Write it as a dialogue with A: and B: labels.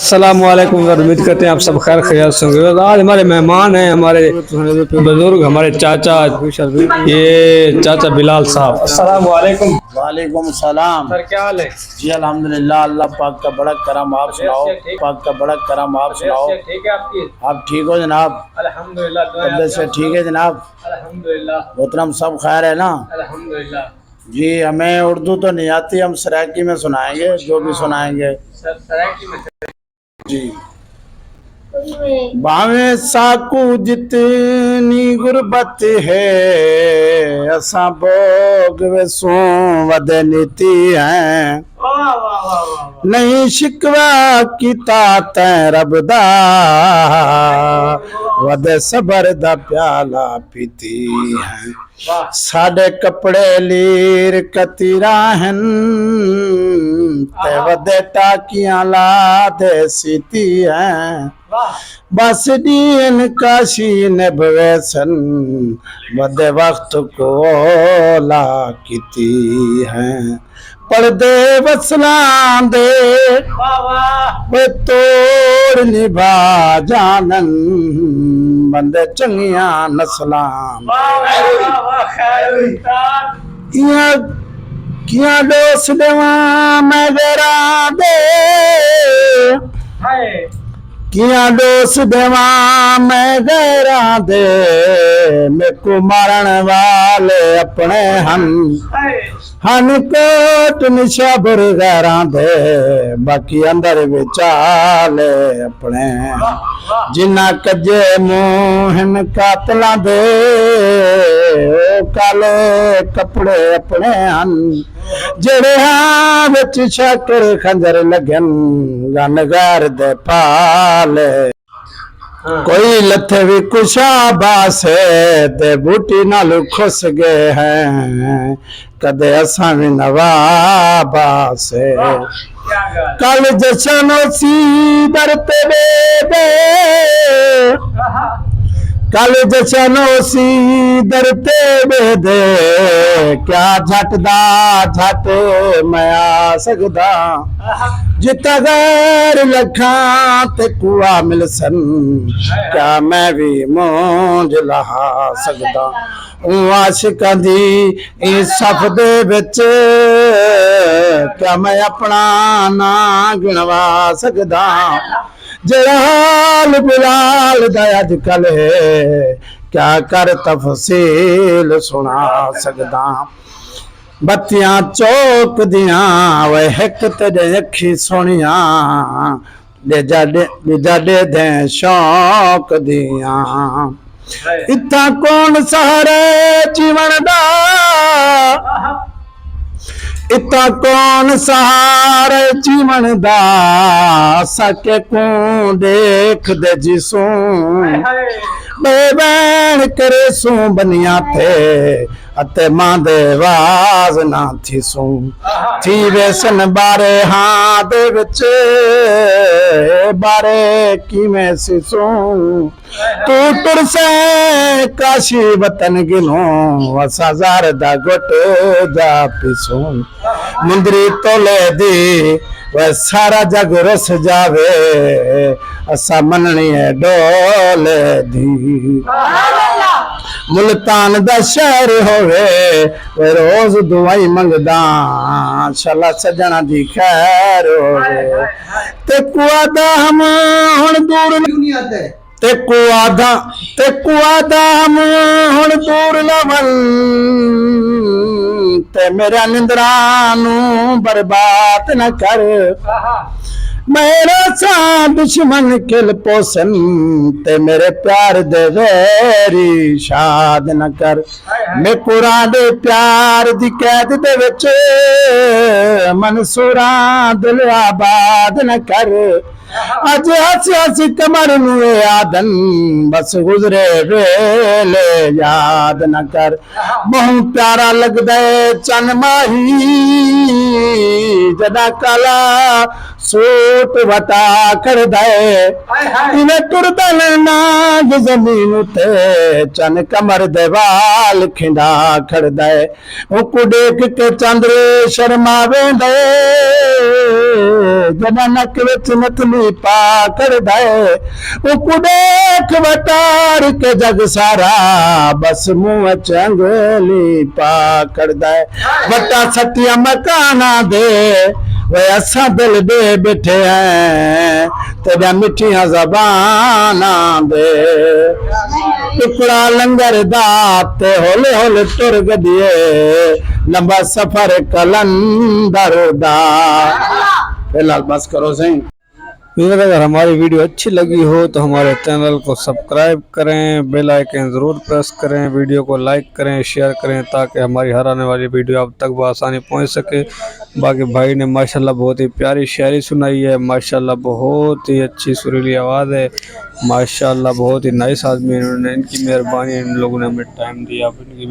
A: अस्सलामुअलैकुम। उम्मीद करते हैं आप सब खैर खैरियत से होंगे। आज हमारे मेहमान हैं, हमारे बुजुर्ग, हमारे चाचा, ये चाचा बिलाल साहब। अस्सलामुअलैकुम।
B: वालेकुम सलाम।
A: सर क्या हाल है?
B: जी अल्हम्दुलिल्लाह, अल्लाह पाक का बड़ा करम। आप सुनाओ। पाक का बड़ा करम। आप सुनाओ।
A: ठीक है आपकी?
B: आप ठीक हो जनाब?
A: अल्हम्दुलिल्लाह।
B: तबीयत से ठीक है जनाब?
A: अल्हम्दुलिल्लाह।
B: मोहतरम सब खैर है ना?
A: अल्हम्दुलिल्लाह।
B: जी हमें उर्दू तो नहीं आती, हम सराइकी में सुनाएंगे जो भी सुनाएंगे।
A: सर सराइकी में
B: जी बावे साकू जितनी गुरबत है, असा भोग वे सो वद नीति है। नहीं शिकवा किता तैं रब दा, वद सबर दा प्याला पीती है। साडे कपड़े लीर कतीरा हन, ते वदे टाकियां ला दे सीती है। बस दीन काशी निभवे सन, वदे वक्त को ला कीती है। पर्दे वसला दे वे तोड़ निभा जानन, बंदे चंगिया नस्लां किया दोस देवा मैं गरा दे, किया दोस देवा मैं गरा दे। मेरे को मारन वाले अपने हन कोट निशाबर गैरा दे, बाकी अंदर विचाले अपने। जिन्ना कजे मोहन कातला दे, काले कपड़े अपने हन। जेड़े हां विच शक्कर खंजर लगन, गन गार दे पाले। कोई लथे भी कुशा बासे, ते बूटी नाल खुस गए हैं, कदे असा भी नवाबा से। कल जशन सी दर पे दे, कल जशन सी दर ते दे। क्या झट दा झट मैं आ सकदा, जिता गैर लखा ते कुआ मिल सन। क्या मैं भी मौज लहा सकदा, आशिकां दी सफ दे विच क्या मैं अपना ना गिनवा सकदा। जेड़ा हाल बिलाल दा अजकल है, क्या कर तफसील सुना सकदा। बत्तियां चौक दियां वे हिक तेरे अखी सोनिया, दे दे शौक दियां। इत्था कौन सहारे जीवन दा, इत्था कौन सहारे जीवन दा। सके को देख दे जिसू, बेबैन करे सू बनिया थे, अते मां दे वाज ना थी सू। थी वेसन बारे हां दे विच, बारे किवें सिसू। तू तुरसे काशी वतन गिनो, असा ज़ार दा गुट जा पिसू। मुंदरी तोले दी वह सारा जग रस जावे, असा मननी है डोले दी। मुल्तान दा शहर होवे, वे रोज दुआई मंगदा, शाला सजना दी खैर होवे। ते कुआदा हम हुण दूर ते कुआदा हम हुण दूर लवन, ते मेरा निंदरा नू बर्बाद न कर। मेरा सा दुश्मन किल पोसन, ते मेरे प्यार दे वैरी शाद न कर। मैं कुरान दे प्यार दी कैद दे विच, मंसूरा दिल आबाद न कर। अज हस हस कमर नुए आदन, बस गुजरे वेले याद न कर। बहु प्यारा लगदे चन माही, जदा काला सूट वटा कर दे इन्हें टुरदल नाग जमीन उते चन कमर दे वाल खिंडा कर दे उकु देख के चंद्र शर्मा वेंदे जदा नक विच नतली पा कर दे उकु देख वटार के जग सारा बस मुंह चंगली पा कर दे वटा सटिया मकाना दे वे असा दिल दे बैठे हैं तेरा मिठिया जबाना दे टुकड़ा लंगर दाते होले होले तुर गदिए लंबा सफर कलंदर दा। फिलहाल बस करो सही।
A: अगर हमारी वीडियो अच्छी लगी हो तो हमारे चैनल को सब्सक्राइब करें, बेल आइकन ज़रूर प्रेस करें, वीडियो को लाइक करें, शेयर करें ताकि हमारी हर आने वाली वीडियो आप तक बआसानी पहुंच सके। बाकी भाई ने माशाल्लाह बहुत ही प्यारी शायरी सुनाई है, माशाल्लाह बहुत ही अच्छी सुरीली आवाज़ है, माशाल्लाह बहुत ही नाइस आदमी है। इन्होंने, इनकी मेहरबानी, इन लोगों ने हमें टाइम दिया, इनकी